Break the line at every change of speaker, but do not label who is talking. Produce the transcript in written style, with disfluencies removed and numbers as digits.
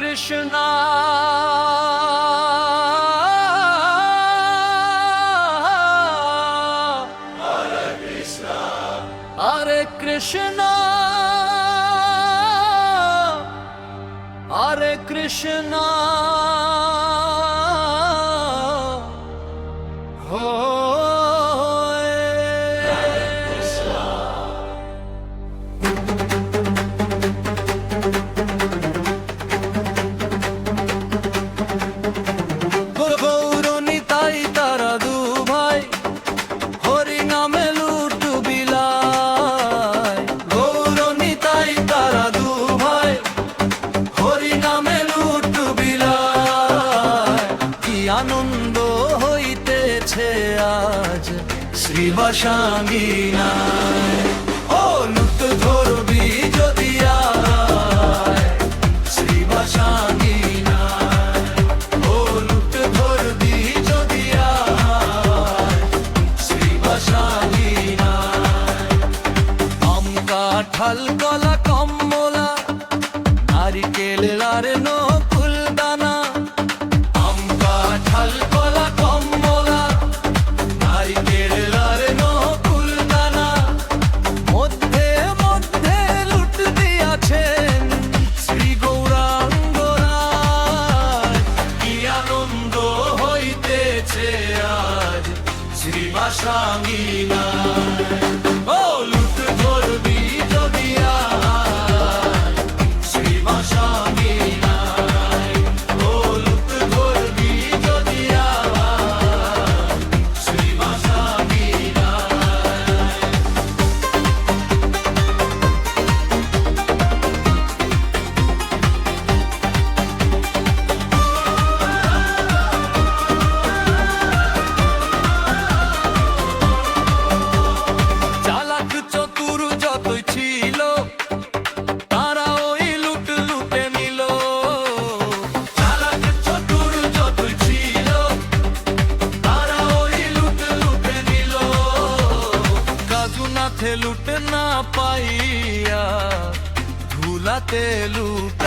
Krishna Hare Krishna Hare Krishna আনন্দ হইতেছে আজ শ্রীবাসাঙ্গিনায় ও লুট ধরবি যদি আয় শ্রীবাসাঙ্গিনায় ও লুট ধরবি যদি আয় শ্রীবাসাঙ্গিনায় আম কাঁঠাল কলা কমলা নারিকেল আর নকুল দানা শ্রীবাসাঙ্গিনায় ও লুট ধরবি যদি আয় শ্রীবাসাঙ্গিনায় ও লুট ধরবি যদি আয় শ্রীবাসাঙ্গিনায় লুট না পাইয়া ধুলাতে লুট